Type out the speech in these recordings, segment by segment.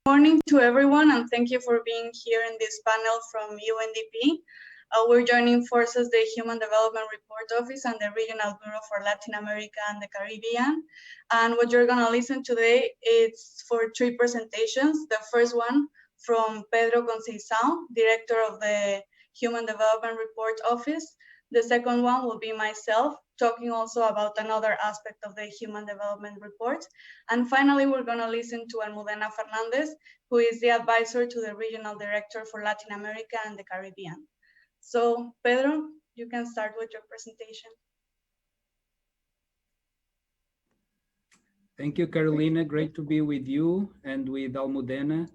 Morning to everyone, and thank you for being here in this panel from UNDP. We're joining forces the Human Development Report Office and the Regional Bureau for Latin America and the Caribbean. And what you're going to listen today is for three presentations. The first one from Pedro Conceição, Director of the Human Development Report Office. The second one will be myself, talking also about another aspect of the Human Development Report. And finally, we're going to listen to Almudena Fernandez, who is the advisor to the Regional Director for Latin America and the Caribbean. So, Pedro, you can start with your presentation. Thank you, Carolina. Great to be with you and with Almudena.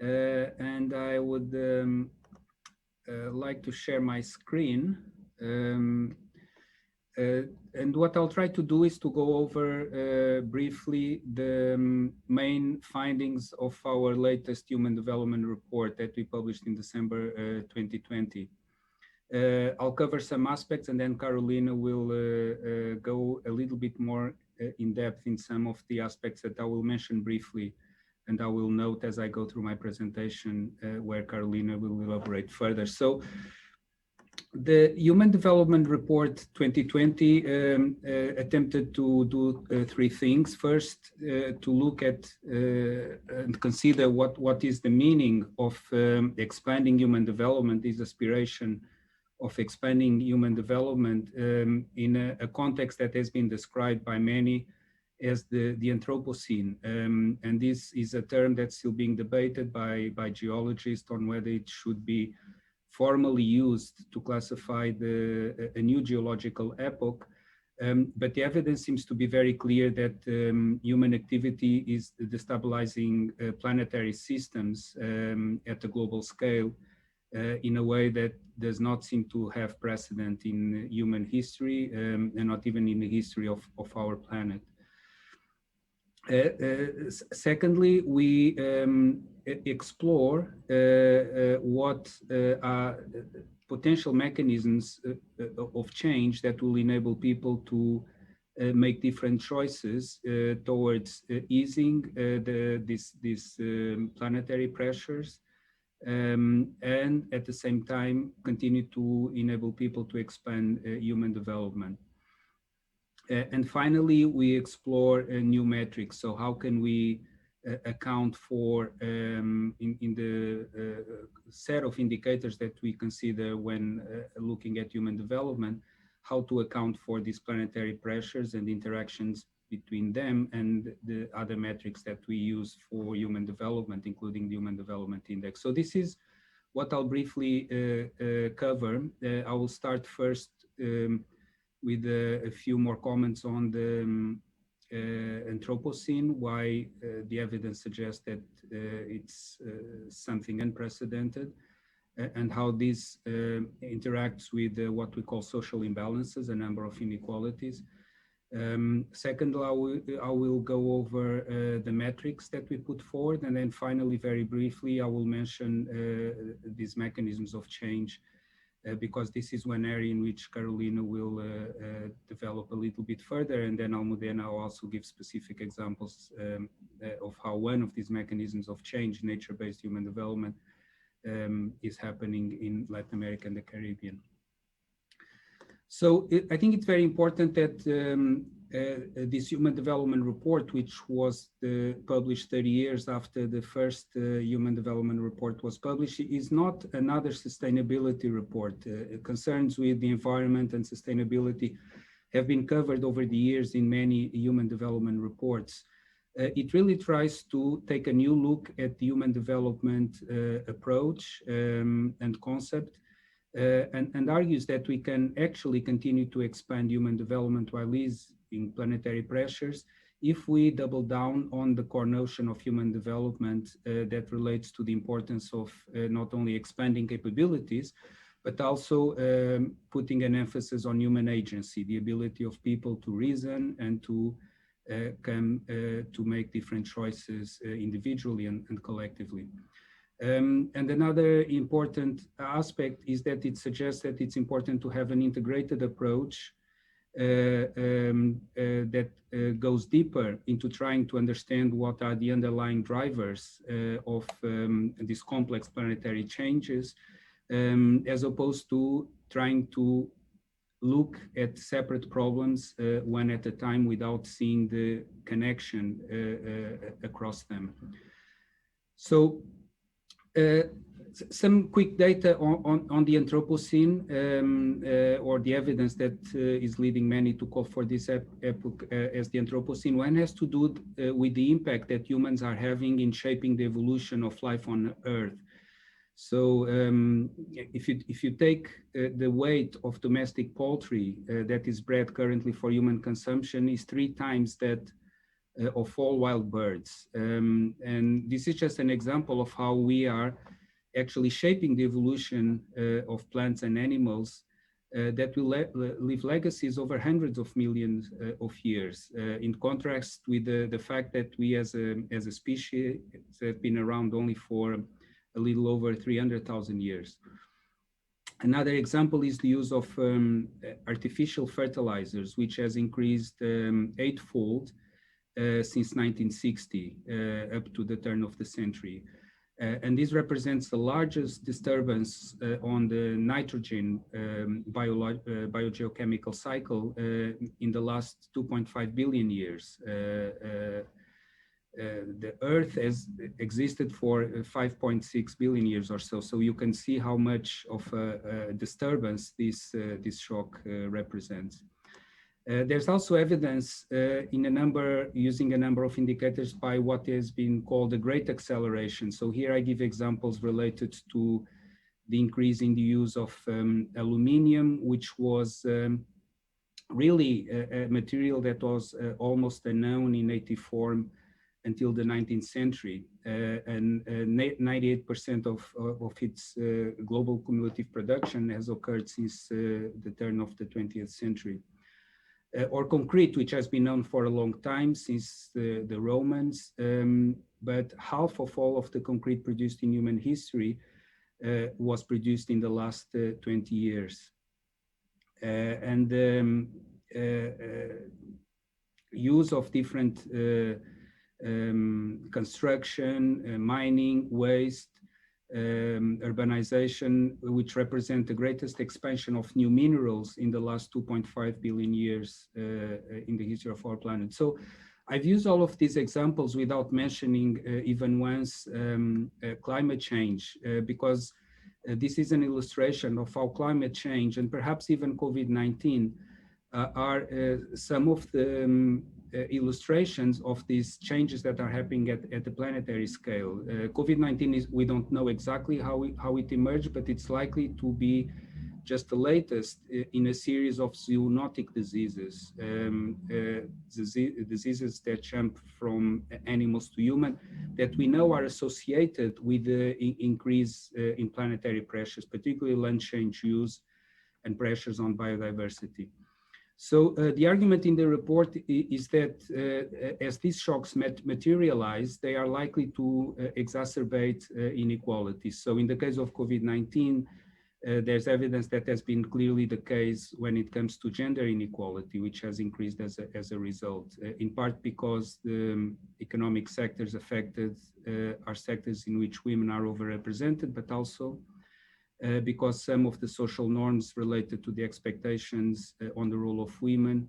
And I would like to share my screen. And what I'll try to do is to go over briefly the main findings of our latest Human Development Report that we published in December 2020. I'll cover some aspects, and then Carolina will go a little bit more in depth in some of the aspects that I will mention briefly, and I will note as I go through my presentation where Carolina will elaborate further. So, the Human Development Report 2020 attempted to do three things. First, to look at and consider what is the meaning of expanding human development, this aspiration of expanding human development in a context that has been described by many as the Anthropocene. And this is a term that's still being debated by geologists on whether it should be formally used to classify a new geological epoch, but the evidence seems to be very clear that human activity is destabilizing planetary systems at a global scale in a way that does not seem to have precedent in human history and not even in the history of our planet. Secondly, we explore what are potential mechanisms of change that will enable people to make different choices towards easing these planetary pressures and at the same time continue to enable people to expand human development. And finally, we explore new metrics. So how can we account for, in the set of indicators that we consider when looking at human development, how to account for these planetary pressures and interactions between them and the other metrics that we use for human development, including the Human Development Index. So this is what I'll briefly cover. I will start first with a few more comments on the Anthropocene, why the evidence suggests that it's something unprecedented, and how this interacts with what we call social imbalances, a number of inequalities. Second, I will go over the metrics that we put forward, and then finally, very briefly, I will mention these mechanisms of change, because this is one area in which Carolina will develop a little bit further, and then Almudena will also give specific examples of how one of these mechanisms of change, nature-based human development, is happening in Latin America and the Caribbean. So I think it's very important that this Human Development Report, which was published 30 years after the first Human Development Report was published, is not another sustainability report. Concerns with the environment and sustainability have been covered over the years in many human development reports. It really tries to take a new look at the human development approach and concept, and argues that we can actually continue to expand human development while easing planetary pressures if we double down on the core notion of human development that relates to the importance of not only expanding capabilities, but also putting an emphasis on human agency, the ability of people to reason and to come to make different choices individually and collectively. And another important aspect is that it suggests that it's important to have an integrated approach that goes deeper into trying to understand what are the underlying drivers of these complex planetary changes, as opposed to trying to look at separate problems one at a time without seeing the connection across them. So some quick data on the Anthropocene, or the evidence that is leading many to call for this epoch as the Anthropocene. One has to do with the impact that humans are having in shaping the evolution of life on Earth. So if you take the weight of domestic poultry that is bred currently for human consumption is 3 times that of all wild birds. And this is just an example of how we are actually shaping the evolution of plants and animals that will leave legacies over hundreds of millions of years, in contrast with the fact that we as a species have been around only for a little over 300,000 years. Another example is the use of artificial fertilizers, which has increased eightfold since 1960 up to the turn of the century. And this represents the largest disturbance on the nitrogen biogeochemical cycle in the last 2.5 billion years. The Earth has existed for 5.6 billion years or so. So you can see how much of a disturbance this shock represents. There's also evidence using a number of indicators by what has been called the great acceleration. So here I give examples related to the increase in the use of aluminium, which was really a material that was almost unknown in native form until the 19th century. And 98% of its global cumulative production has occurred since the turn of the 20th century. Or concrete, which has been known for a long time, since the Romans, but half of all of the concrete produced in human history was produced in the last 20 years. And use of different construction, mining, waste, urbanization, which represent the greatest expansion of new minerals in the last 2.5 billion years in the history of our planet. So I've used all of these examples without mentioning even once climate change, because this is an illustration of how climate change and perhaps even COVID-19 are some of the illustrations of these changes that are happening at the planetary scale. COVID-19 is, we don't know exactly how it emerged, but it's likely to be just the latest in a series of zoonotic diseases, diseases that jump from animals to human, that we know are associated with the increase in planetary pressures, particularly land change use and pressures on biodiversity. So the argument in the report is that as these shocks materialize, they are likely to exacerbate inequalities. So in the case of COVID-19, there's evidence that has been clearly the case when it comes to gender inequality, which has increased as a result, in part because the economic sectors affected are sectors in which women are overrepresented, but also because some of the social norms related to the expectations on the role of women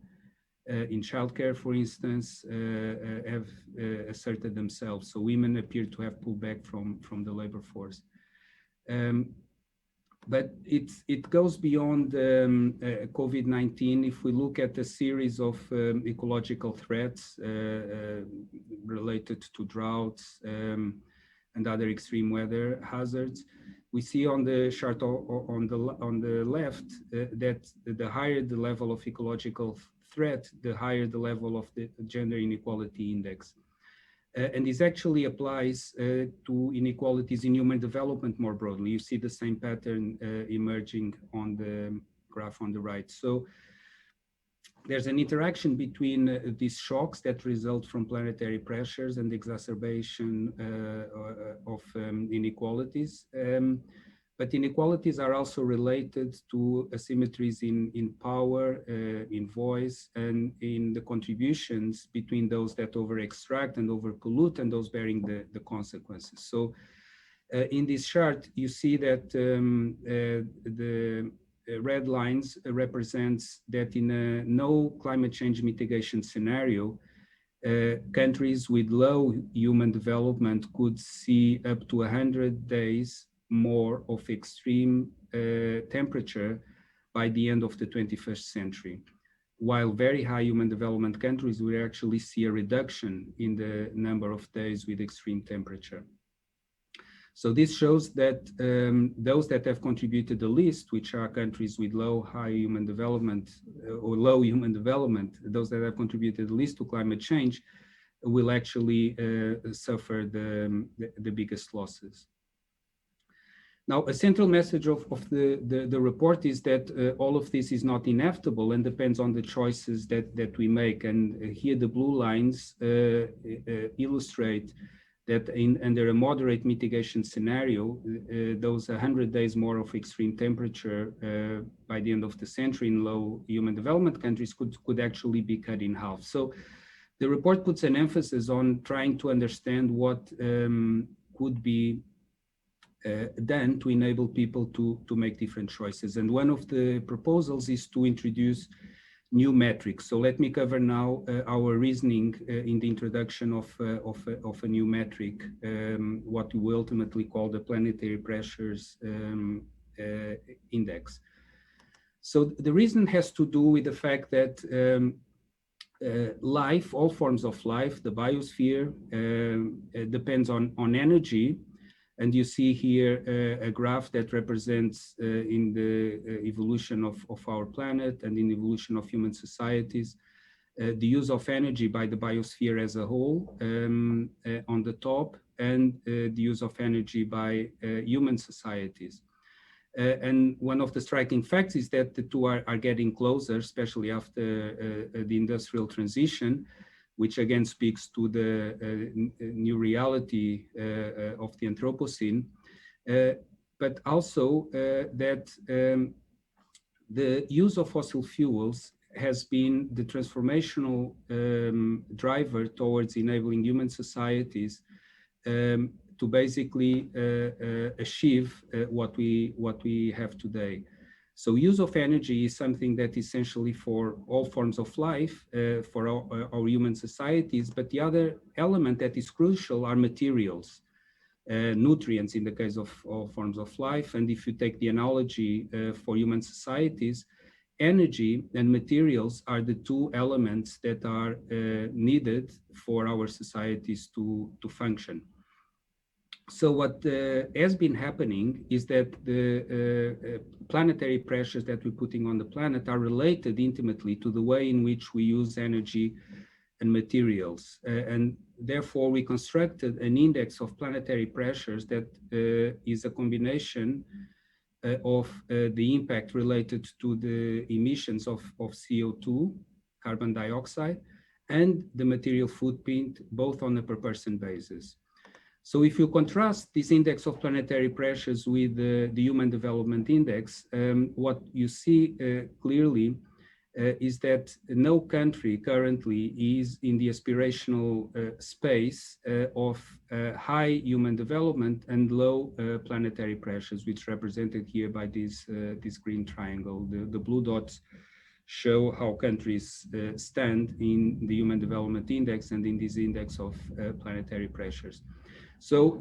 in childcare, for instance, have asserted themselves. So women appear to have pulled back from the labor force. But it goes beyond COVID-19. If we look at a series of ecological threats related to droughts and other extreme weather hazards, we see on the chart on the left that the higher the level of ecological threat, the higher the level of the gender inequality index. And this actually applies to inequalities in human development more broadly. You see the same pattern emerging on the graph on the right. So there's an interaction between these shocks that result from planetary pressures and the exacerbation of inequalities. But inequalities are also related to asymmetries in power, in voice, and in the contributions between those that over-extract and over-pollute and those bearing the consequences. So in this chart, you see that the red lines represents that in a no climate change mitigation scenario, countries with low human development could see up to 100 days more of extreme temperature by the end of the 21st century, while very high human development countries will actually see a reduction in the number of days with extreme temperature. So this shows that those that have contributed the least, which are countries with high human development or low human development, those that have contributed the least to climate change will actually suffer the biggest losses. Now, a central message of the report is that all of this is not inevitable and depends on the choices that we make. And here the blue lines illustrate that under a moderate mitigation scenario, those 100 days more of extreme temperature by the end of the century in low human development countries could actually be cut in half. So the report puts an emphasis on trying to understand what could be done to enable people to make different choices. And one of the proposals is to introduce new metrics. So let me cover now our reasoning in the introduction of a new metric, what we will ultimately call the planetary pressures index. So the reason has to do with the fact that life, all forms of life, the biosphere, depends on energy. And you see here a graph that represents in the evolution of our planet and in the evolution of human societies, the use of energy by the biosphere as a whole on the top, and the use of energy by human societies. And one of the striking facts is that the two are getting closer, especially after the industrial transition, which again speaks to the new reality of the Anthropocene, but also that the use of fossil fuels has been the transformational driver towards enabling human societies to basically achieve what we have today. So use of energy is something that essentially for all forms of life, for our human societies, but the other element that is crucial are materials, nutrients in the case of all forms of life. And if you take the analogy for human societies, energy and materials are the two elements that are needed for our societies to function. So what has been happening is that the planetary pressures that we're putting on the planet are related intimately to the way in which we use energy and materials. And therefore, we constructed an index of planetary pressures that is a combination of the impact related to the emissions of CO2, carbon dioxide, and the material footprint, both on a per person basis. So if you contrast this index of planetary pressures with the Human Development Index, what you see clearly is that no country currently is in the aspirational space of high human development and low planetary pressures, which represented here by this green triangle. The blue dots show how countries stand in the Human Development Index and in this index of planetary pressures. So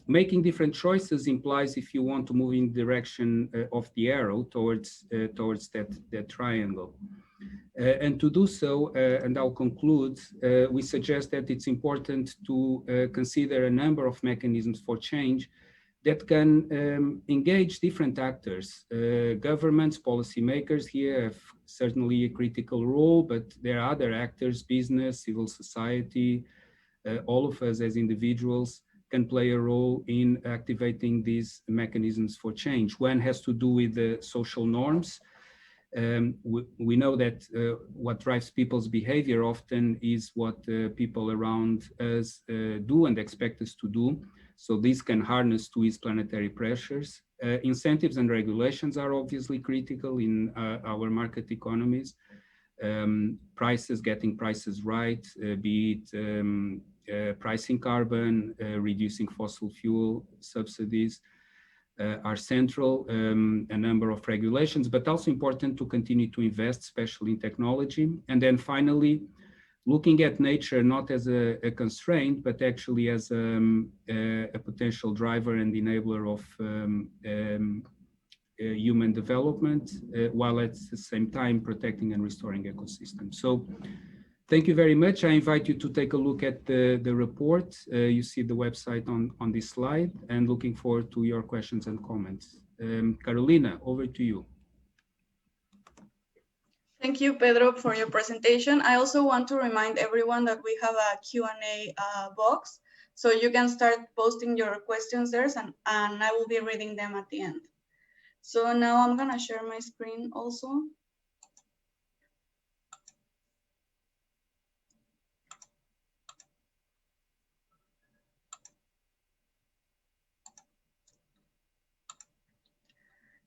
making different choices implies if you want to move in the direction of the arrow towards that triangle. And to do so, and I'll conclude, we suggest that it's important to consider a number of mechanisms for change that can engage different actors. Governments, policymakers here have certainly a critical role, but there are other actors, business, civil society, all of us as individuals can play a role in activating these mechanisms for change. One has to do with the social norms. We know that what drives people's behavior often is what people around us do and expect us to do. So these can harness to ease planetary pressures. Incentives and regulations are obviously critical in our market economies. Getting prices right, be it pricing carbon, reducing fossil fuel subsidies, are central. A number of regulations, but also important to continue to invest, especially in technology. And then finally, looking at nature not as a constraint, but actually as a potential driver and enabler of human development, while at the same time protecting and restoring ecosystems. So thank you very much. I invite you to take a look at the report. You see the website on this slide, and looking forward to your questions and comments. Carolina, over to you. Thank you, Pedro, for your presentation. I also want to remind everyone that we have a Q&A box, so you can start posting your questions there, and I will be reading them at the end. So now I'm gonna share my screen also.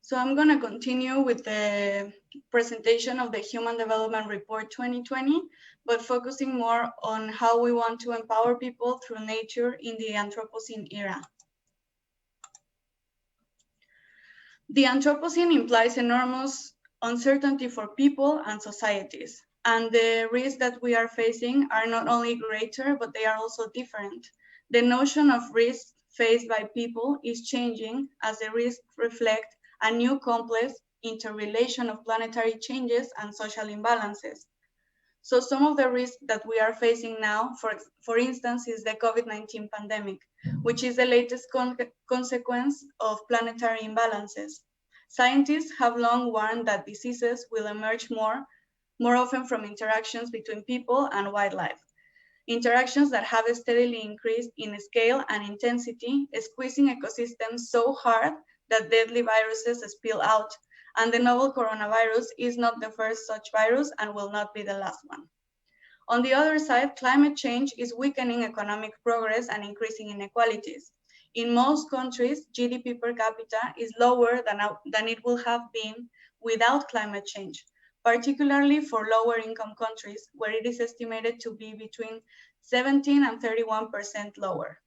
So I'm going to continue with the presentation of the Human Development Report 2020, but focusing more on how we want to empower people through nature in the Anthropocene era. The Anthropocene implies enormous uncertainty for people and societies, and the risks that we are facing are not only greater, but they are also different. The notion of risk faced by people is changing as the risks reflect a new complex interrelation of planetary changes and social imbalances. So some of the risks that we are facing now, for instance, is the COVID-19 pandemic, which is the latest consequence of planetary imbalances. Scientists have long warned that diseases will emerge more often from interactions between people and wildlife. Interactions that have steadily increased in scale and intensity, squeezing ecosystems so hard that deadly viruses spill out, and the novel coronavirus is not the first such virus and will not be the last one. On the other side, climate change is weakening economic progress and increasing inequalities. In most countries, GDP per capita is lower than it would have been without climate change, particularly for lower income countries, where it is estimated to be between 17 and 31% lower.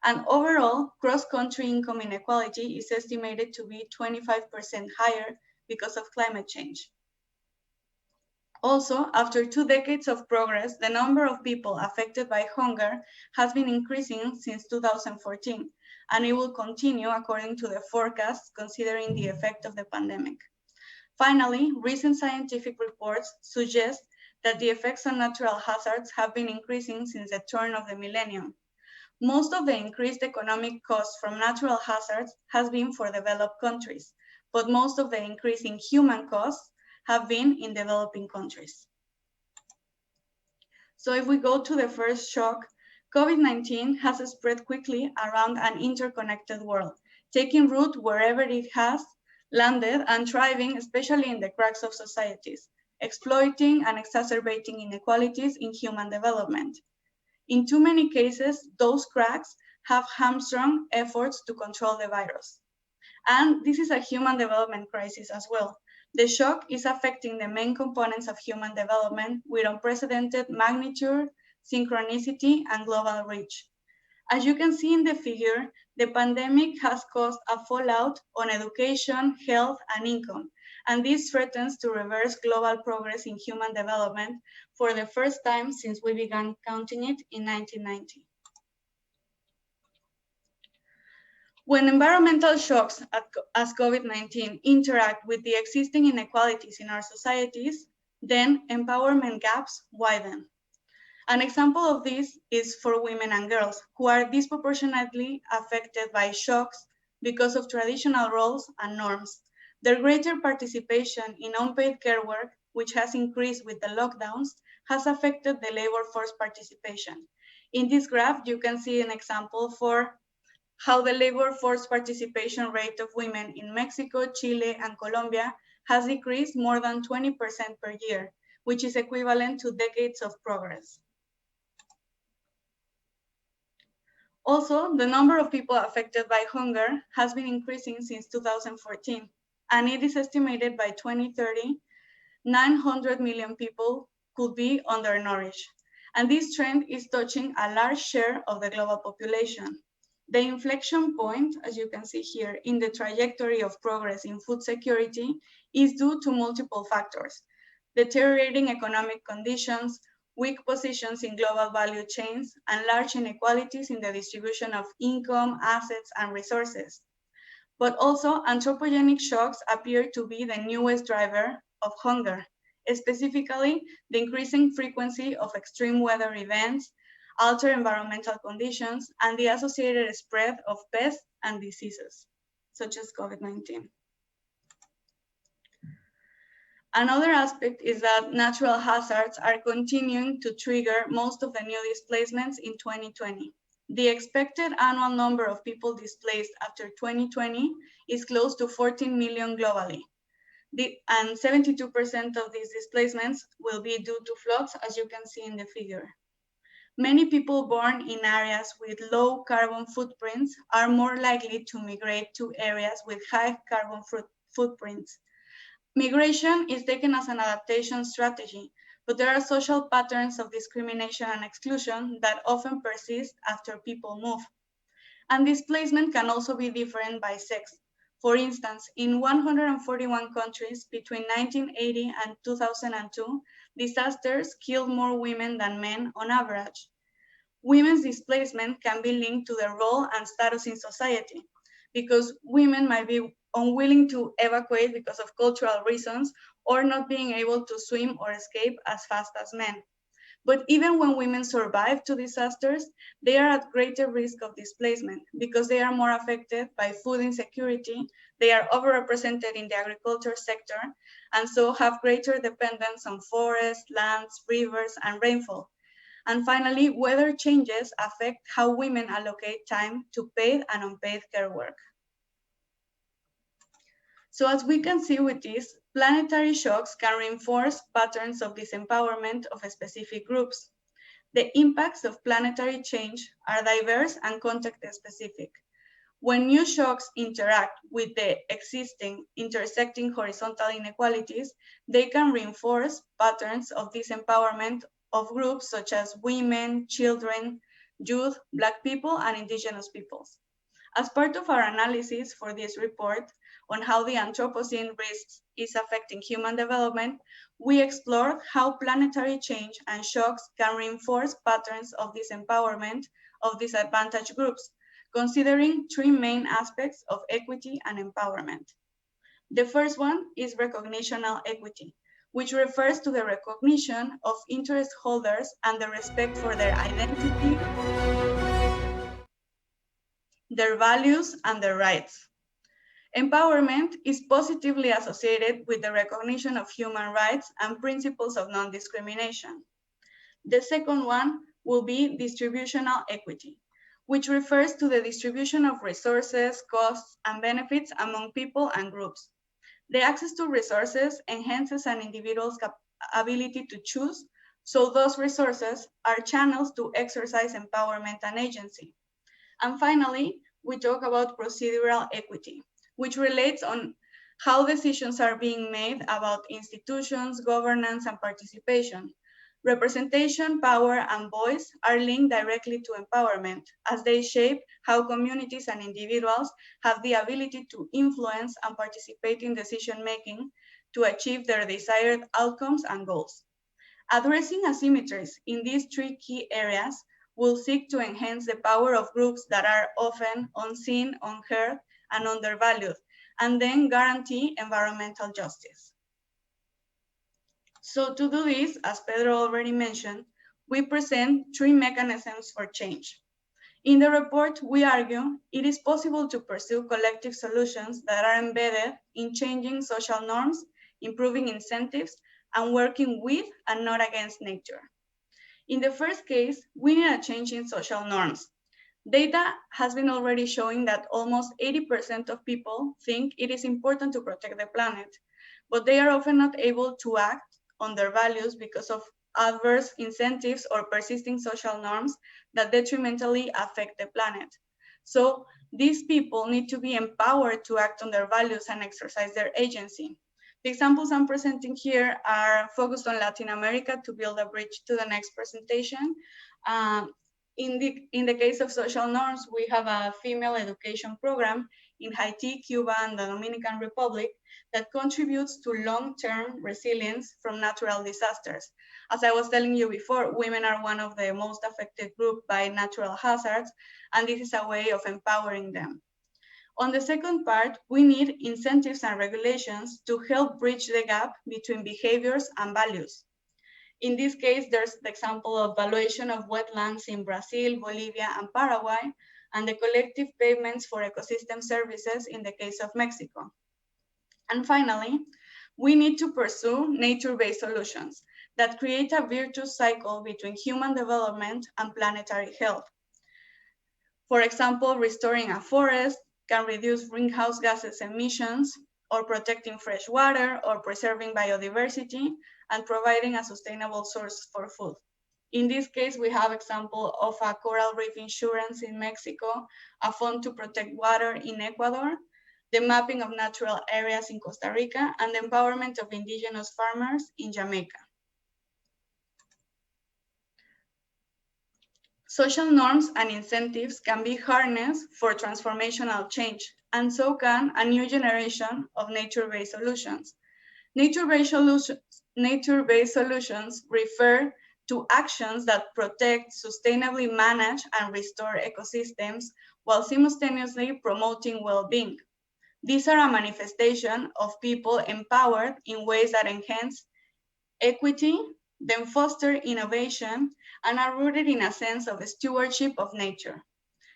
And overall, cross-country income inequality is estimated to be 25% higher because of climate change. Also, after 2 decades of progress, the number of people affected by hunger has been increasing since 2014, and it will continue according to the forecasts, considering the effect of the pandemic. Finally, recent scientific reports suggest that the effects on natural hazards have been increasing since the turn of the millennium. Most of the increased economic costs from natural hazards has been for developed countries, but most of the increase in human costs have been in developing countries. So if we go to the first shock, COVID-19 has spread quickly around an interconnected world, taking root wherever it has landed and thriving, especially in the cracks of societies, exploiting and exacerbating inequalities in human development. In too many cases, those cracks have hamstrung efforts to control the virus. And this is a human development crisis as well. The shock is affecting the main components of human development with unprecedented magnitude, synchronicity, and global reach. As you can see in the figure, the pandemic has caused a fallout on education, health, and income, and this threatens to reverse global progress in human development for the first time since we began counting it in 1990. When environmental shocks as COVID-19 interact with the existing inequalities in our societies, then empowerment gaps widen. An example of this is for women and girls, who are disproportionately affected by shocks because of traditional roles and norms. Their greater participation in unpaid care work, which has increased with the lockdowns, has affected the labor force participation. In this graph, you can see an example for how the labor force participation rate of women in Mexico, Chile, and Colombia has decreased more than 20% per year, which is equivalent to decades of progress. Also, the number of people affected by hunger has been increasing since 2014, and it is estimated by 2030, 900 million people could be undernourished. And this trend is touching a large share of the global population. The inflection point, as you can see here, in the trajectory of progress in food security is due to multiple factors: deteriorating economic conditions, weak positions in global value chains, and large inequalities in the distribution of income, assets, and resources. But also, anthropogenic shocks appear to be the newest driver of hunger, specifically the increasing frequency of extreme weather events, altered environmental conditions, and the associated spread of pests and diseases, such as COVID-19. Another aspect is that natural hazards are continuing to trigger most of the new displacements in 2020. The expected annual number of people displaced after 2020 is close to 14 million globally. And 72% of these displacements will be due to floods, as you can see in the figure. Many people born in areas with low carbon footprints are more likely to migrate to areas with high carbon footprints. Migration is taken as an adaptation strategy, but there are social patterns of discrimination and exclusion that often persist after people move. And displacement can also be different by sex. For instance, in 141 countries between 1980 and 2002, disasters killed more women than men on average. Women's displacement can be linked to their role and status in society, because women might be unwilling to evacuate because of cultural reasons or not being able to swim or escape as fast as men. But even when women survive to disasters, they are at greater risk of displacement because they are more affected by food insecurity, they are overrepresented in the agriculture sector, and so have greater dependence on forests, lands, rivers, and rainfall. And finally, weather changes affect how women allocate time to paid and unpaid care work. So as we can see with this, planetary shocks can reinforce patterns of disempowerment of specific groups. The impacts of planetary change are diverse and context-specific. When new shocks interact with the existing intersecting horizontal inequalities, they can reinforce patterns of disempowerment of groups such as women, children, youth, Black people, and Indigenous peoples. As part of our analysis for this report on how the Anthropocene risks is affecting human development, we explored how planetary change and shocks can reinforce patterns of disempowerment of disadvantaged groups, considering three main aspects of equity and empowerment. The first one is recognitional equity, which refers to the recognition of interest holders and the respect for their identity, their values, and their rights. Empowerment is positively associated with the recognition of human rights and principles of non-discrimination. The second one will be distributional equity, which refers to the distribution of resources, costs, and benefits among people and groups. The access to resources enhances an individual's ability to choose, so those resources are channels to exercise empowerment and agency. And finally, we talk about procedural equity, which relates on how decisions are being made about institutions, governance, and participation. Representation, power, and voice are linked directly to empowerment, as they shape how communities and individuals have the ability to influence and participate in decision-making to achieve their desired outcomes and goals. Addressing asymmetries in these three key areas will seek to enhance the power of groups that are often unseen, unheard, and undervalued, and then guarantee environmental justice. So to do this, as Pedro already mentioned, we present three mechanisms for change. In the report, we argue it is possible to pursue collective solutions that are embedded in changing social norms, improving incentives, and working with and not against nature. In the first case, we need a change in social norms. Data has been already showing that almost 80% of people think it is important to protect the planet, but they are often not able to act on their values because of adverse incentives, or persisting social norms that detrimentally affect the planet. So these people need to be empowered to act on their values and exercise their agency. The examples I'm presenting here are focused on Latin America to build a bridge to the next presentation. In the case of social norms, we have a female education program in Haiti, Cuba, and the Dominican Republic that contributes to long-term resilience from natural disasters. As I was telling you before, women are one of the most affected groups by natural hazards, and this is a way of empowering them. On the second part, we need incentives and regulations to help bridge the gap between behaviors and values. In this case, there's the example of valuation of wetlands in Brazil, Bolivia, and Paraguay, and the collective payments for ecosystem services in the case of Mexico. And finally, we need to pursue nature-based solutions that create a virtuous cycle between human development and planetary health. For example, restoring a forest can reduce greenhouse gases emissions, or protecting fresh water, or preserving biodiversity, and providing a sustainable source for food. In this case, we have example of a coral reef insurance in Mexico, a fund to protect water in Ecuador, the mapping of natural areas in Costa Rica, and the empowerment of indigenous farmers in Jamaica. Social norms and incentives can be harnessed for transformational change, and so can a new generation of nature-based solutions. Nature-based solutions refer to actions that protect, sustainably manage, and restore ecosystems while simultaneously promoting well-being. These are a manifestation of people empowered in ways that enhance equity, then foster innovation, and are rooted in a sense of stewardship of nature.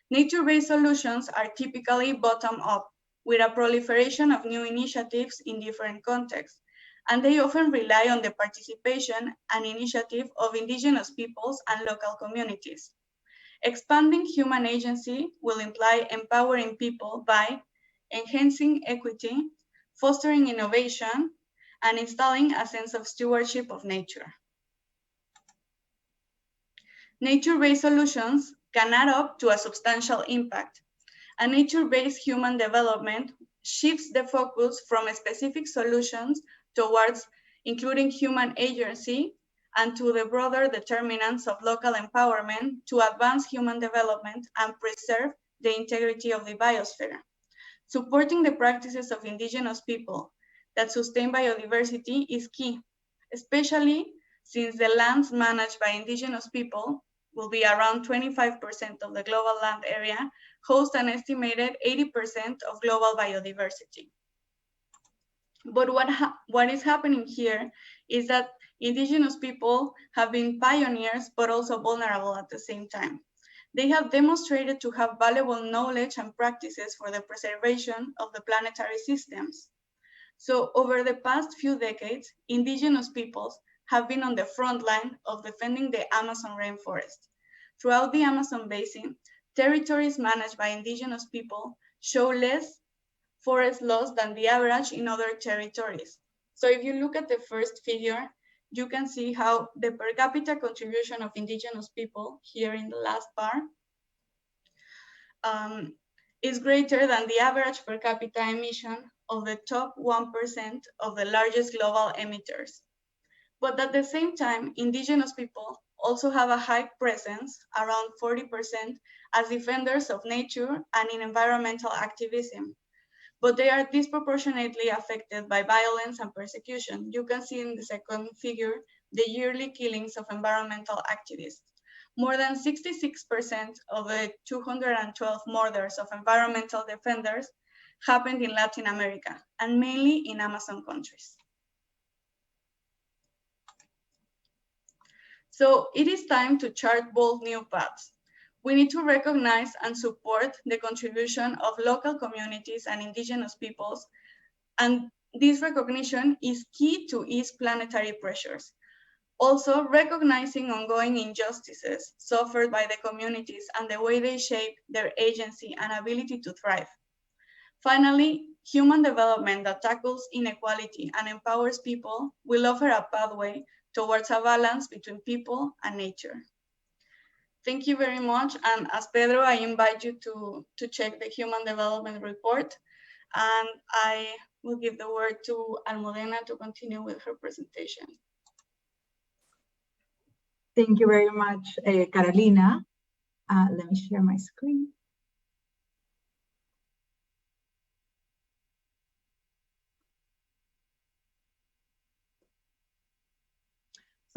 Nature-based solutions are typically bottom-up, with a proliferation of new initiatives in different contexts, and they often rely on the participation and initiative of indigenous peoples and local communities. Expanding human agency will imply empowering people by enhancing equity, fostering innovation, and installing a sense of stewardship of nature. Nature-based solutions can add up to a substantial impact. A nature-based human development shifts the focus from specific solutions towards including human agency and to the broader determinants of local empowerment to advance human development and preserve the integrity of the biosphere. Supporting the practices of indigenous people that sustain biodiversity is key, especially since the lands managed by indigenous people will be around 25% of the global land area, host an estimated 80% of global biodiversity. But what is happening here is that indigenous people have been pioneers, but also vulnerable at the same time. They have demonstrated to have valuable knowledge and practices for the preservation of the planetary systems. So over the past few decades, indigenous peoples have been on the front line of defending the Amazon rainforest. Throughout the Amazon basin, territories managed by indigenous people show less forest loss than the average in other territories. So if you look at the first figure, you can see how the per capita contribution of indigenous people here in the last bar is greater than the average per capita emission of the top 1% of the largest global emitters. But at the same time, indigenous people also have a high presence, around 40%, as defenders of nature and in environmental activism. But they are disproportionately affected by violence and persecution. You can see in the second figure the yearly killings of environmental activists. More than 66% of the 212 murders of environmental defenders happened in Latin America, and mainly in Amazon countries. So it is time to chart bold new paths. We need to recognize and support the contribution of local communities and indigenous peoples, and this recognition is key to ease planetary pressures. Also, recognizing ongoing injustices suffered by the communities and the way they shape their agency and ability to thrive. Finally, human development that tackles inequality and empowers people will offer a pathway towards a balance between people and nature. Thank you very much. And as Pedro, I invite you to check the Human Development Report. And I will give the word to Almudena to continue with her presentation. Thank you very much, Carolina. Let me share my screen.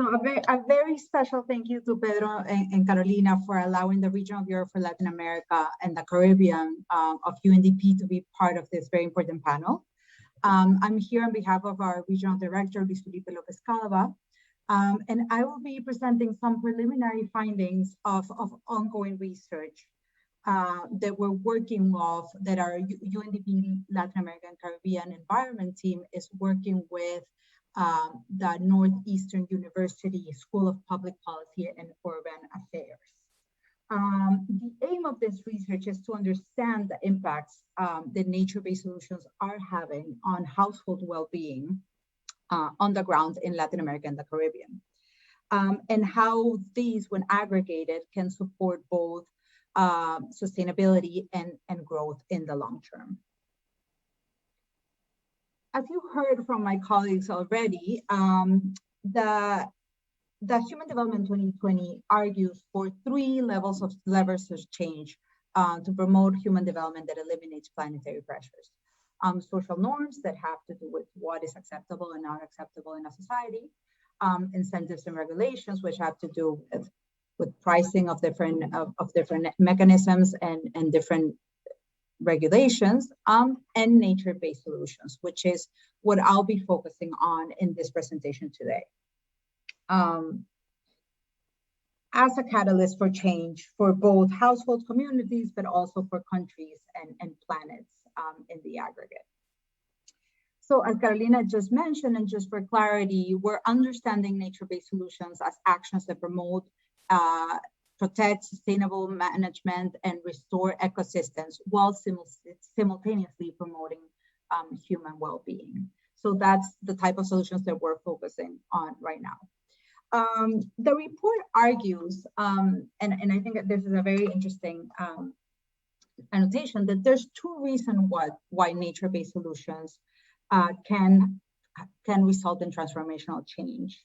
So a very special thank you to Pedro and Carolina for allowing the Regional Bureau for Latin America and the Caribbean of UNDP to be part of this very important panel. I'm here on behalf of our Regional Director, Luis Felipe Lopez Calva, and I will be presenting some preliminary findings of ongoing research that we're working with, that our UNDP Latin American Caribbean Environment Team is working with the Northeastern University School of Public Policy and Urban Affairs. The aim of this research is to understand the impacts that nature-based solutions are having on household well-being on the ground in Latin America and the Caribbean, and how these, when aggregated, can support both sustainability and growth in the long term. As you heard from my colleagues already, the Human Development 2020 argues for 3 levels of levers of change to promote human development that eliminates planetary pressures. Social norms that have to do with what is acceptable and not acceptable in a society, incentives and regulations which have to do with pricing of different mechanisms and different regulations, and nature-based solutions, which is what I'll be focusing on in this presentation today. As a catalyst for change for both household communities, but also for countries and planets in the aggregate. So as Carolina just mentioned, and just for clarity, we're understanding nature-based solutions as actions that promote, protect sustainable management and restore ecosystems while simultaneously promoting human well-being. So that's the type of solutions that we're focusing on right now. The report argues, and I think that this is a very interesting annotation, that there's 2 reasons why nature-based solutions can result in transformational change.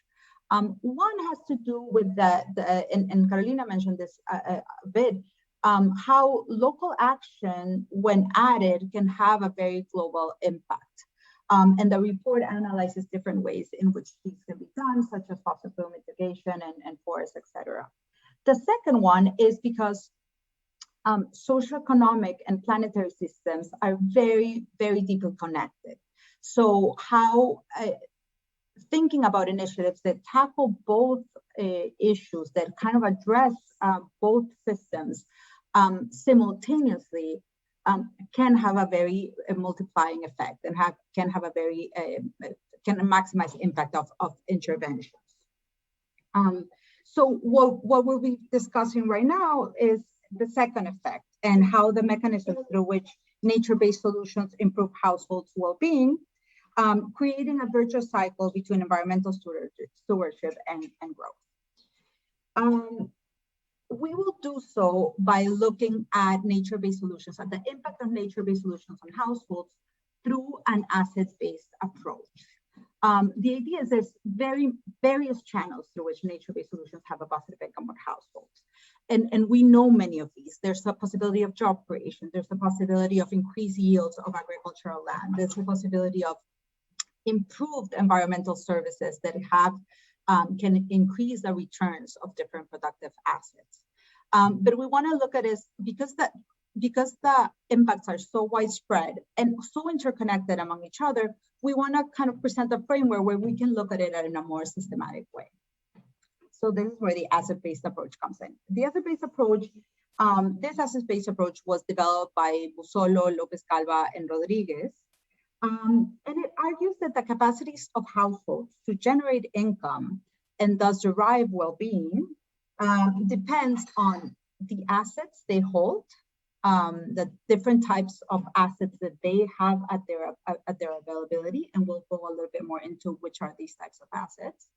One has to do with and Carolina mentioned this a bit, how local action, when added, can have a very global impact. And the report analyzes different ways in which these can be done, such as fossil fuel mitigation and forests, etc. The second one is because socioeconomic and planetary systems are very, very deeply connected. So how thinking about initiatives that tackle both issues, that kind of address both systems simultaneously, can have a very multiplying effect and can have a very can maximize impact of interventions. So what we'll be discussing right now is the second effect, and how the mechanisms through which nature-based solutions improve households' well-being, creating a virtuous cycle between environmental stewardship and growth. We will do so by looking at nature-based solutions, at the impact of nature-based solutions on households through an asset-based approach. The idea is there's various channels through which nature-based solutions have a positive impact on households. And we know many of these. There's the possibility of job creation. There's the possibility of increased yields of agricultural land. There's the possibility of improved environmental services that can increase the returns of different productive assets. But we want to look at it because the impacts are so widespread and so interconnected among each other, we want to kind of present a framework where we can look at it in a more systematic way. So this is where the asset-based approach comes in. The asset-based approach, this asset-based approach was developed by Busolo, Lopez Calva, and Rodriguez. And it argues that the capacities of households to generate income and thus derive well-being depends on the assets they hold, the different types of assets that they have at their availability, and we'll go a little bit more into which are these types of assets.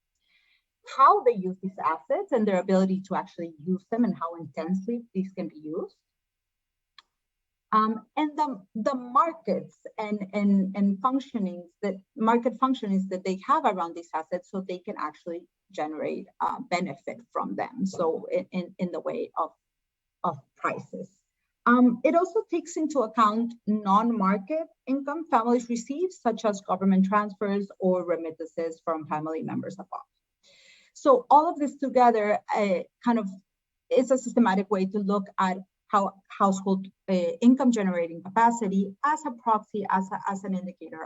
how they use these assets and their ability to actually use them and how intensely these can be used. And the markets and functionings that they have around these assets, so they can actually generate benefit from them. So in the way of prices. It also takes into account non-market income families receive, such as government transfers or remittances from family members above. So all of this together kind of is a systematic way to look at how household income generating capacity as a proxy, as an indicator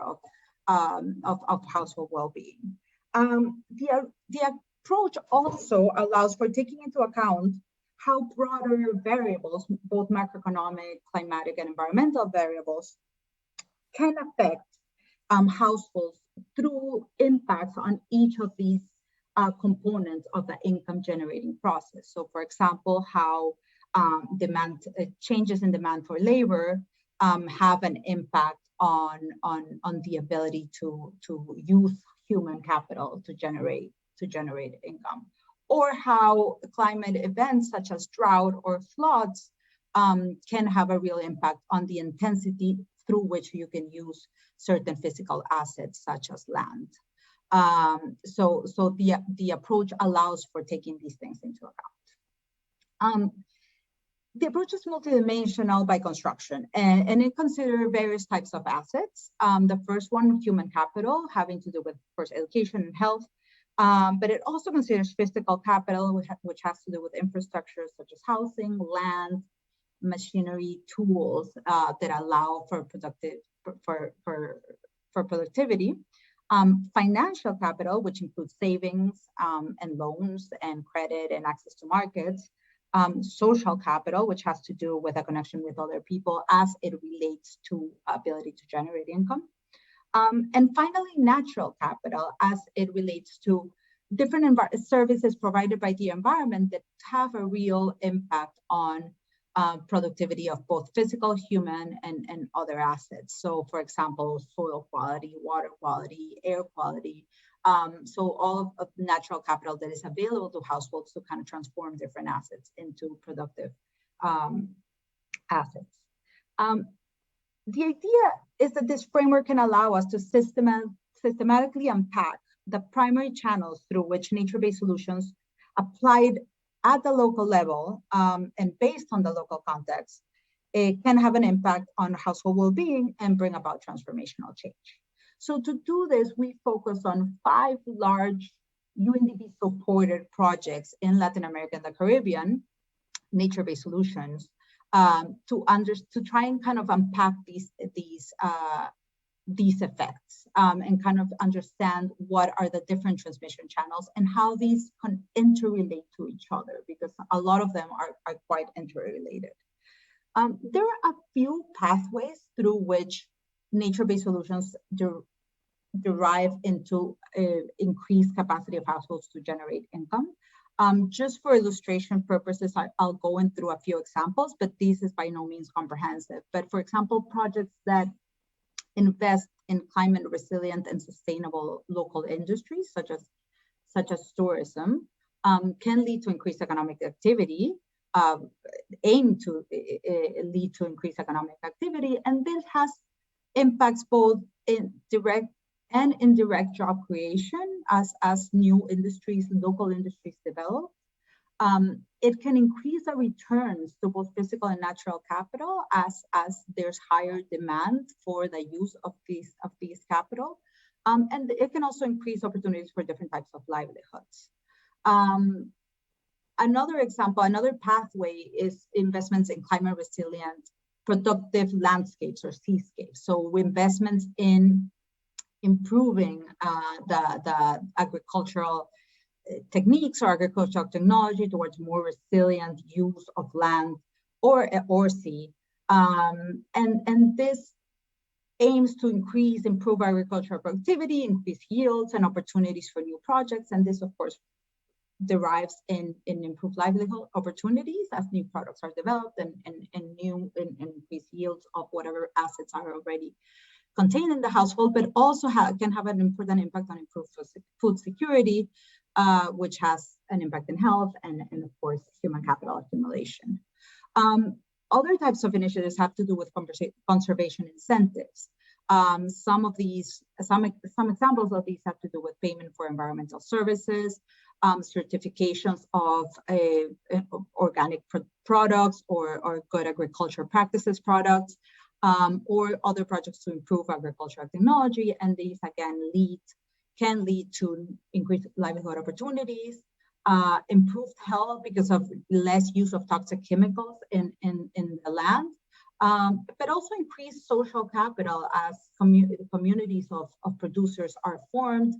of household well-being. The approach also allows for taking into account how broader variables, both macroeconomic, climatic, and environmental variables, can affect households through impacts on each of these components of the income generating process. So for example, how changes in demand for labor have an impact on the ability to use human capital to generate income, or how climate events such as drought or floods can have a real impact on the intensity through which you can use certain physical assets such as land. So the approach allows for taking these things into account. The approach is multidimensional by construction, and it considers various types of assets. The first one, human capital, having to do with, of course, education and health, but it also considers physical capital, which has to do with infrastructure such as housing, land, machinery, tools that allow for productivity. Financial capital, which includes savings and loans and credit and access to markets. Social capital, which has to do with a connection with other people as it relates to ability to generate income. And finally, natural capital, as it relates to different services provided by the environment that have a real impact on productivity of both physical, human, and other assets. So for example, soil quality, water quality, air quality. So all of the natural capital that is available to households to kind of transform different assets into productive assets. The idea is that this framework can allow us to systematically unpack the primary channels through which nature-based solutions applied at the local level and based on the local context, it can have an impact on household well-being and bring about transformational change. So to do this, we focus on 5 large UNDP-supported projects in Latin America and the Caribbean, nature-based solutions, to try and kind of unpack these effects and kind of understand what are the different transmission channels and how these can interrelate to each other, because a lot of them are quite interrelated. There are a few pathways through which nature-based solutions derive into increased capacity of households to generate income. Just for illustration purposes, I'll go in through a few examples, but this is by no means comprehensive. But for example, projects that invest in climate resilient and sustainable local industries, such as tourism, can lead to increased economic activity, aim to lead to increased economic activity, and this has impacts both in direct and indirect job creation as new industries, local industries develop. It can increase the returns to both physical and natural capital as there's higher demand for the use of these capital. And it can also increase opportunities for different types of livelihoods. Another example, another pathway is investments in climate resilient productive landscapes or seascapes. So investments in improving the agricultural techniques or agricultural technology towards more resilient use of land or sea. And this aims to improve agricultural productivity, increase yields and opportunities for new projects. And this, of course, derives in improved livelihood opportunities as new products are developed and increased yields of whatever assets are already contained in the household, but also can have an important impact on improved food security which has an impact in health and of course, human capital accumulation. Other types of initiatives have to do with conservation incentives. Some examples of these have to do with payment for environmental services, certifications of organic products or good agriculture practices products, or other projects to improve agricultural technology. And these again can lead to increased livelihood opportunities, improved health because of less use of toxic chemicals in the land, but also increased social capital as communities of producers are formed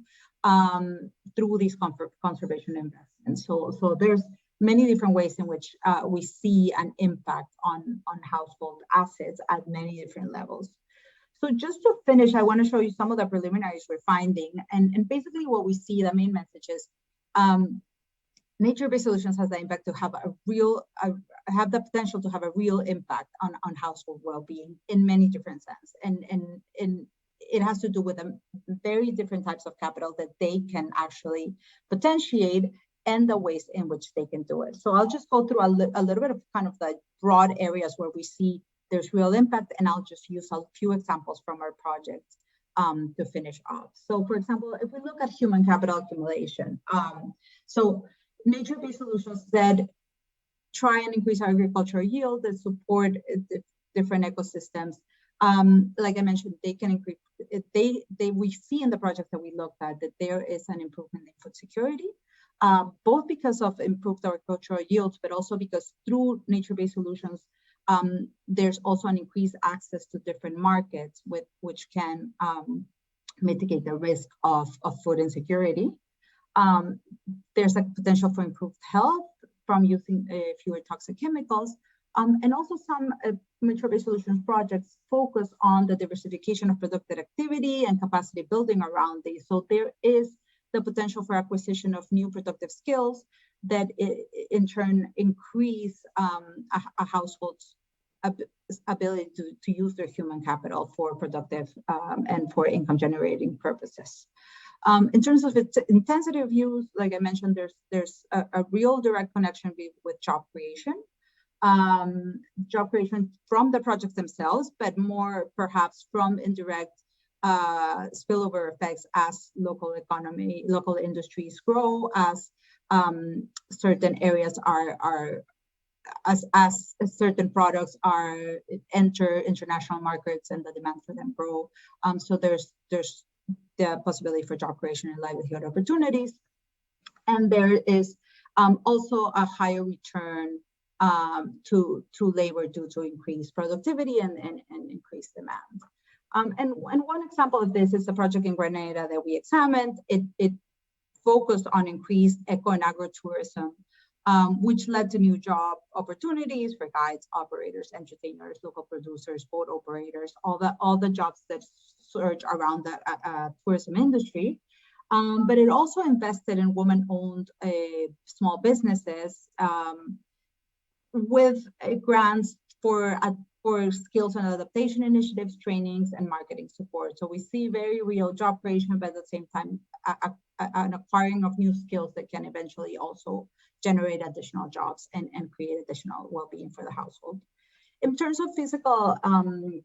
through these conservation investments. So there's many different ways in which we see an impact on household assets at many different levels. So just to finish, I want to show you some of the preliminaries we're finding. And basically what we see, the main message is nature-based solutions has the impact to have have the potential to have a real impact on household well-being in many different senses. And it has to do with the very different types of capital that they can actually potentiate and the ways in which they can do it. So I'll just go through a little bit of kind of the broad areas where we see there's real impact, and I'll just use a few examples from our project to finish off. So for example, if we look at human capital accumulation, so nature-based solutions that try and increase agricultural yield that support different ecosystems. Like I mentioned, they can increase, we see in the project that we looked at that there is an improvement in food security, both because of improved agricultural yields, but also because through nature-based solutions, there's also an increased access to different markets which can mitigate the risk of food insecurity. There's a potential for improved health from using fewer toxic chemicals. And also some nature-based solutions projects focus on the diversification of productive activity and capacity building around these. So there is the potential for acquisition of new productive skills that in turn increase a household's ability to use their human capital for productive and for income generating purposes. In terms of its intensity of use, like I mentioned, there's a real direct connection with job creation from the projects themselves, but more perhaps from indirect spillover effects as local economy, local industries grow, as certain areas as certain products enter international markets and the demand for them grow. So there's the possibility for job creation and livelihood opportunities. And there is also a higher return to labor due to increased productivity and increased demand. And one example of this is a project in Grenada that we examined. It focused on increased eco and agritourism, which led to new job opportunities for guides, operators, entertainers, local producers, boat operators, all the jobs that surge around the tourism industry. But it also invested in women-owned small businesses with grants for skills and adaptation initiatives, trainings, and marketing support. So we see very real job creation, but at the same time, an acquiring of new skills that can eventually also generate additional jobs and create additional well-being for the household. In terms of physical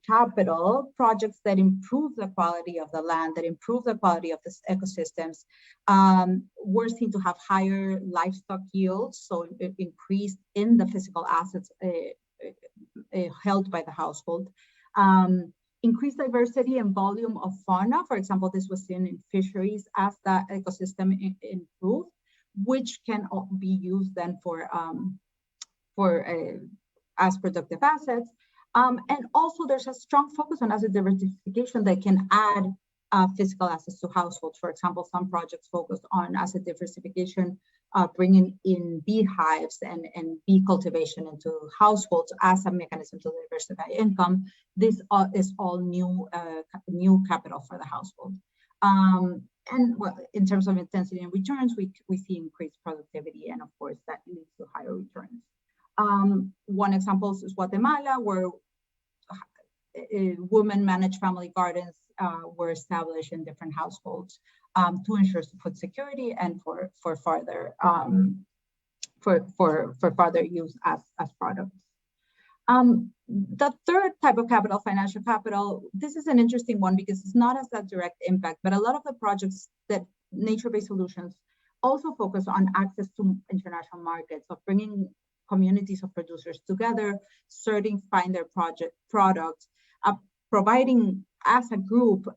capital, projects that improve the quality of the land, that improve the quality of the ecosystems, were seen to have higher livestock yields, so it increased in the physical assets held by the household. Increased diversity and volume of fauna. For example, this was seen in fisheries as the ecosystem improved, which can be used then as productive assets. And also there's a strong focus on asset diversification that can add physical assets to households. For example, some projects focus on asset diversification, bringing in beehives and bee cultivation into households as a mechanism to diversify income. This is all new capital for the household. And well, in terms of intensity and returns, we see increased productivity, and of course that leads to higher returns. One example is Guatemala, where women-managed family gardens were established in different households to ensure food security and for further further use as products. The third type of capital, financial capital, this is an interesting one because it's not as that direct impact, but a lot of the projects that nature-based solutions also focus on access to international markets, of bringing communities of producers together, certifying their products, providing as a group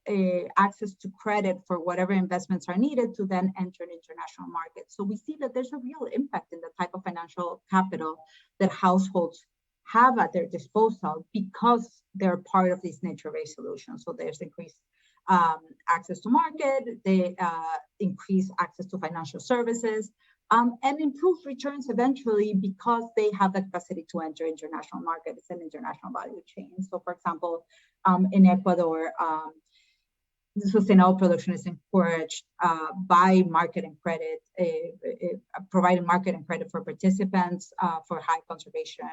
access to credit for whatever investments are needed to then enter an international market. So we see that there's a real impact in the type of financial capital that households have at their disposal because they're part of these nature-based solutions. So there's increased access to market, they increase access to financial services, and improve returns eventually because they have the capacity to enter international markets and international value chains. So for example, in Ecuador, sustainable production is encouraged by market and credit, providing market and credit for participants for high conservation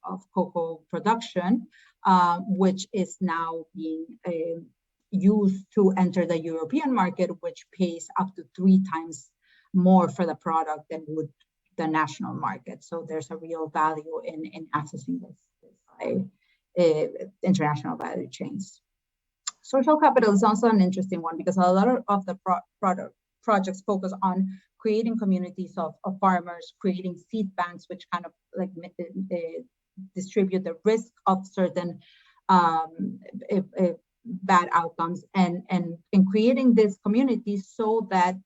of cocoa production, which is now being used to enter the European market, which pays up to 3 times more for the product than would the national market. So there's a real value in accessing this international value chains. Social capital is also an interesting one because a lot of the projects focus on creating communities of farmers, creating seed banks, which kind of like distribute the risk of certain bad outcomes, and creating these communities so that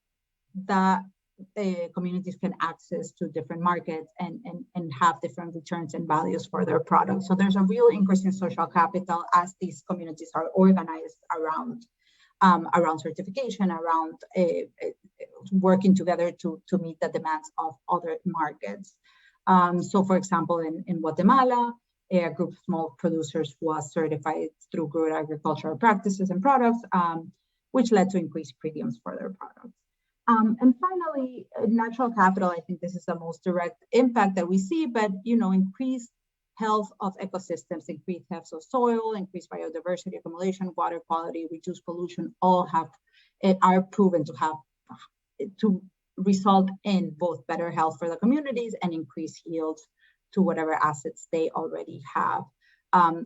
the communities can access to different markets and have different returns and values for their products. So there's a real increase in social capital as these communities are organized around certification, around working together to meet the demands of other markets. So for example, in Guatemala, a group of small producers was certified through good agricultural practices and products, which led to increased premiums for their products. And finally, natural capital, I think this is the most direct impact that we see, but increased health of ecosystems, increased health of soil, increased biodiversity accumulation, water quality, reduced pollution, all are proven to result in both better health for the communities and increased yields to whatever assets they already have.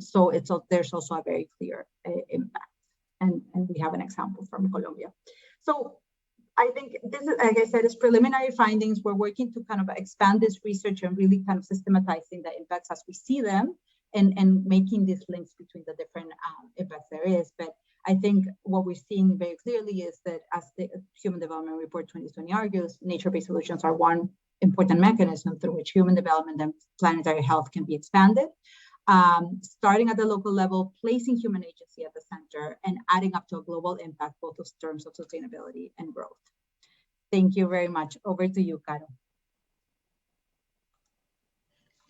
So there's also a very clear impact. And we have an example from Colombia. So I think this is, like I said, is preliminary findings. We're working to kind of expand this research and really kind of systematizing the impacts as we see them and making these links between the different impacts there is. But I think what we're seeing very clearly is that, as the Human Development Report 2020 argues, nature-based solutions are one important mechanism through which human development and planetary health can be expanded. Starting at the local level, placing human agency at the center, and adding up to a global impact, both in terms of sustainability and growth. Thank you very much. Over to you, Caro.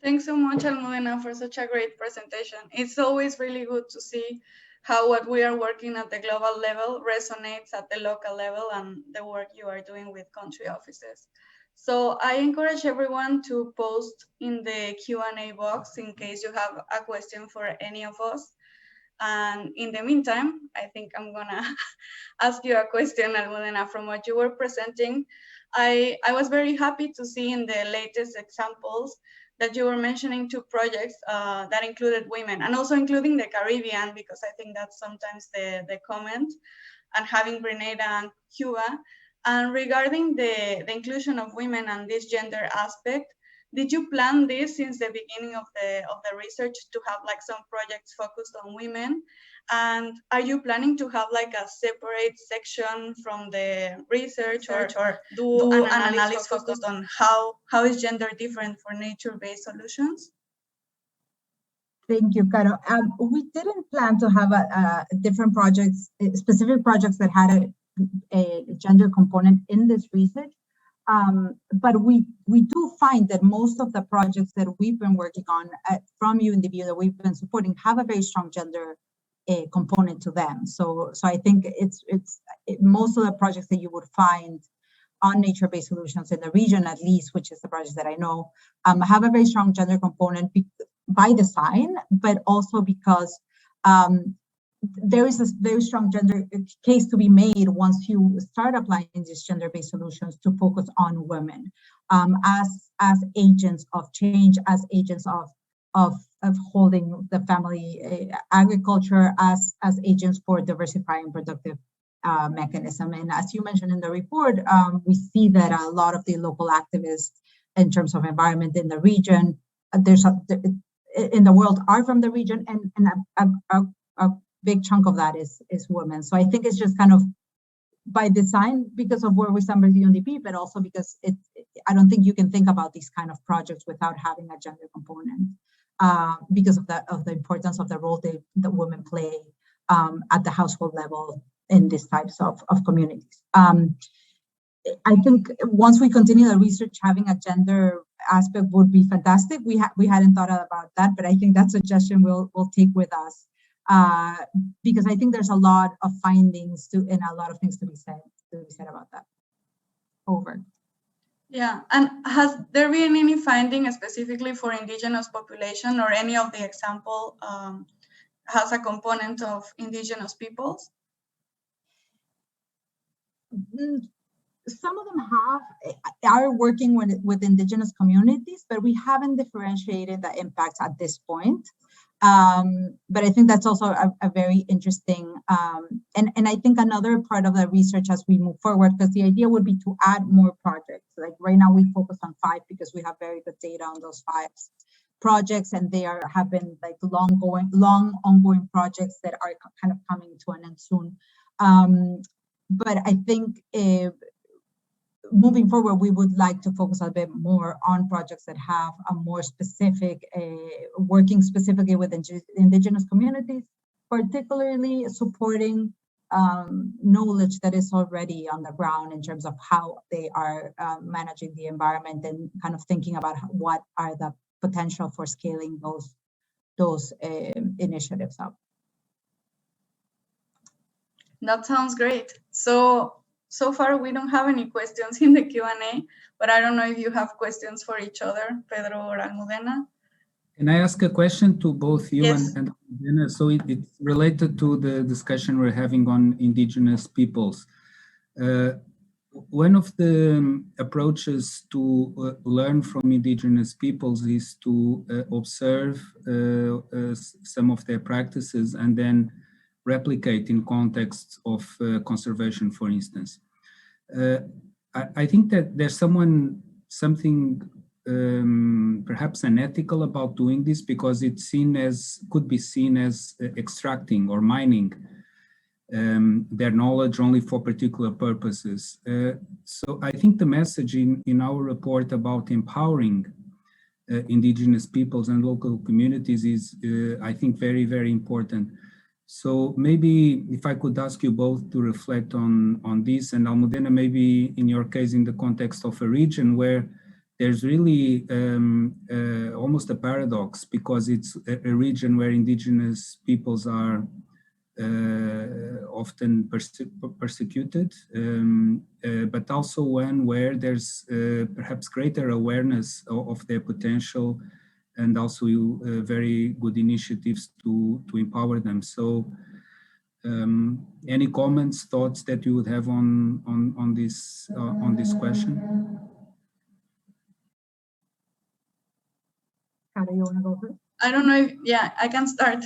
Thanks so much, Almudena, for such a great presentation. It's always really good to see how what we are working at the global level resonates at the local level and the work you are doing with country offices. So I encourage everyone to post in the Q&A box in case you have a question for any of us. And in the meantime, I think I'm gonna ask you a question, Almudena, from what you were presenting. I was very happy to see in the latest examples that you were mentioning 2 projects that included women, and also including the Caribbean, because I think that's sometimes the comment, and having Grenada and Cuba. And regarding the inclusion of women and this gender aspect, did you plan this since the beginning of the research to have like some projects focused on women? And are you planning to have like a separate section from the research or do an analysis focused on how is gender different for nature-based solutions? Thank you, Caro. We didn't plan to have a different projects, specific projects that had a gender component in this research. But we do find that most of the projects that we've been working on from UNDP that we've been supporting have a very strong gender component to them. So I think most of the projects that you would find on nature-based solutions in the region, at least, which is the project that I know, have a very strong gender component by design, but also because there is a very strong gender case to be made once you start applying these gender-based solutions to focus on women as agents of change, as agents of holding the family agriculture, as agents for diversifying productive mechanism. And as you mentioned in the report, we see that a lot of the local activists in terms of environment in the region, in the world, are from the region, and a big chunk of that is women. So I think it's just kind of by design because of where we stand with the UNDP, but also because I don't think you can think about these kind of projects without having a gender component because of the importance of the role that women play at the household level in these types of communities. I think once we continue the research, having a gender aspect would be fantastic. We hadn't thought about that, but I think that suggestion we'll take with us because I think there's a lot of findings and a lot of things to be said about that. Over. Yeah, and has there been any finding specifically for Indigenous population, or any of the example has a component of Indigenous peoples? Some of them are working with Indigenous communities, but we haven't differentiated the impacts at this point. But I think that's also a very interesting, and I think another part of the research as we move forward, because the idea would be to add more projects. Like right now we focus on 5 because we have very good data on those 5 projects, and they have been like long ongoing projects that are kind of coming to an end soon. But I think moving forward, we would like to focus a bit more on projects that have a more specific, working specifically with Indigenous communities, particularly supporting knowledge that is already on the ground in terms of how they are managing the environment, and kind of thinking about what are the potential for scaling those initiatives up. That sounds great. So far, we don't have any questions in the Q&A, but I don't know if you have questions for each other, Pedro or Almudena. Can I ask a question to both you Yes. and Almudena? So it's related to the discussion we're having on Indigenous peoples. One of the approaches to learn from Indigenous peoples is to observe some of their practices and then replicate in contexts of conservation, for instance. I think that there's something perhaps unethical about doing this, because it's could be seen as extracting or mining their knowledge only for particular purposes. So I think the message in our report about empowering Indigenous peoples and local communities is, I think, very, very important. So maybe if I could ask you both to reflect on this, and Almudena, maybe in your case, in the context of a region where there's really almost a paradox, because it's a region where Indigenous peoples are often persecuted, but also one where there's perhaps greater awareness of their potential, and also very good initiatives to empower them. So any comments, thoughts that you would have on this question? How do you want to go first? I don't know if, I can start.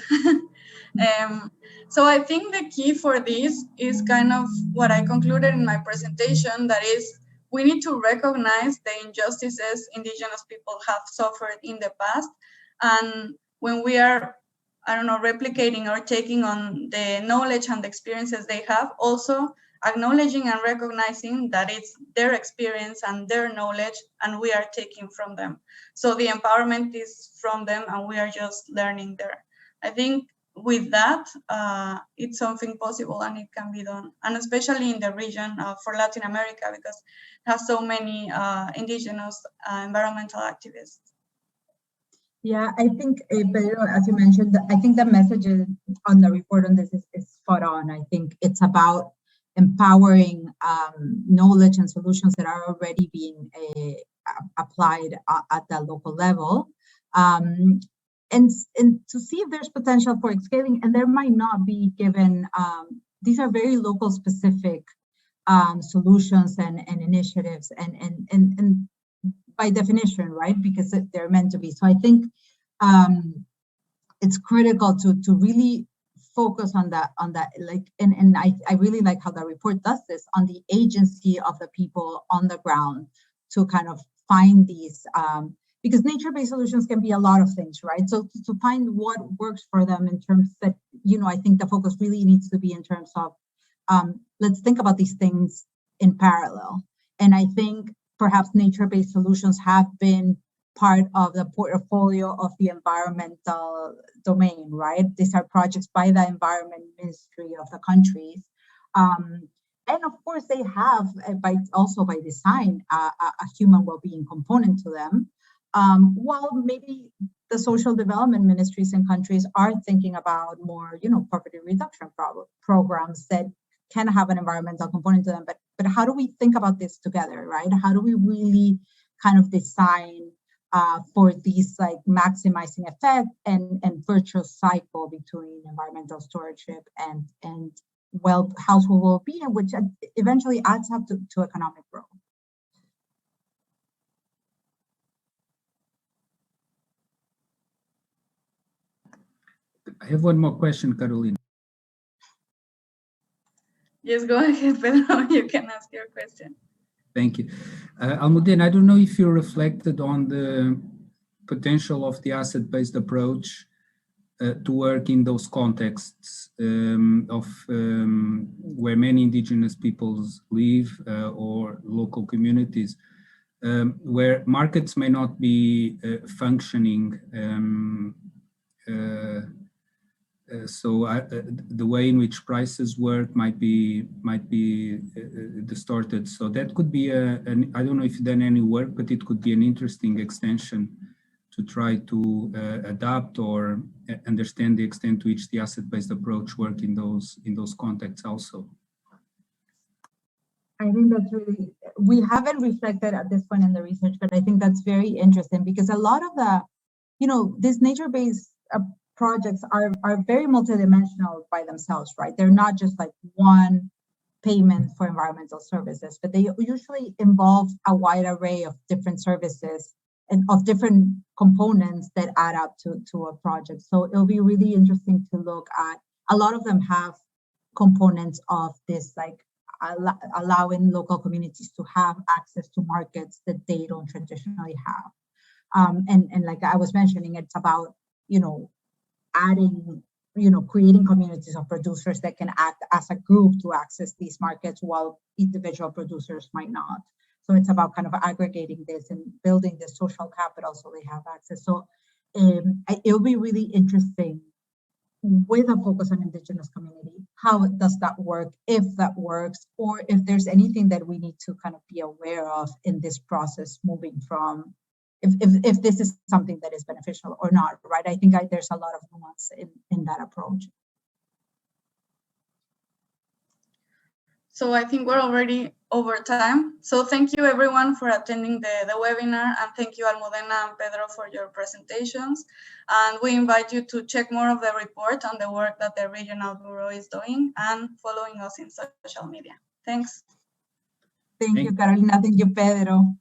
So I think the key for this is kind of what I concluded in my presentation, that is, we need to recognize the injustices Indigenous people have suffered in the past. And when we are, replicating or taking on the knowledge and the experiences they have, also acknowledging and recognizing that it's their experience and their knowledge, and we are taking from them. So the empowerment is from them, and we are just learning there. I think with that, it's something possible and it can be done. And especially in the region for Latin America, because it has so many Indigenous environmental activists. Yeah, I think, Pedro, as you mentioned, I think the message on the report on this is spot on. I think it's about empowering knowledge and solutions that are already being applied at the local level. and to see if there's potential for scaling, and there might not be, given these are very local specific solutions and initiatives, and by definition, right, because they're meant to be. So I think it's critical to really focus on that, like, and I really like how the report does this, on the agency of the people on the ground to kind of find these, because nature-based solutions can be a lot of things, right? So to find what works for them in terms that, I think the focus really needs to be in terms of, let's think about these things in parallel. And I think perhaps nature-based solutions have been part of the portfolio of the environmental domain, right? These are projects by the Environment Ministry of the countries. And of course, they have, by design, a human well-being component to them. While maybe the social development ministries in countries are thinking about more, poverty reduction programs that can have an environmental component to them. But how do we think about this together, right? How do we really kind of design for these, like, maximizing effect and virtuous cycle between environmental stewardship and household well-being, which eventually adds up to economic growth. I have one more question, Carolina. Yes, go ahead, Pedro. You can ask your question. Thank you. Almudena, I don't know if you reflected on the potential of the asset-based approach to work in those contexts of where many indigenous peoples live or local communities, where markets may not be functioning. So the way in which prices work might be distorted. So that could be I don't know if you've done any work, but it could be an interesting extension to try to adapt or understand the extent to which the asset-based approach work in those contexts also. I think that's really, we haven't reflected at this point in the research, but I think that's very interesting, because a lot of the, these nature-based projects are very multidimensional by themselves, right? They're not just like one payment for environmental services, but they usually involve a wide array of different services and of different components that add up to a project. So it'll be really interesting to look at, a lot of them have components of this, like allowing local communities to have access to markets that they don't traditionally have. And like I was mentioning, it's about, adding, creating communities of producers that can act as a group to access these markets while individual producers might not. So it's about kind of aggregating this and building the social capital so they have access. So it'll be really interesting, with a focus on Indigenous community, how does that work, if that works, or if there's anything that we need to kind of be aware of in this process moving from, if this is something that is beneficial or not, right? I think there's a lot of nuance in that approach. So I think we're already over time. So thank you everyone for attending the webinar, and thank you Almudena and Pedro for your presentations. And we invite you to check more of the report and the work that the Regional Bureau is doing, and following us in social media. Thanks. Thank you, Carolina. Thank you, Pedro.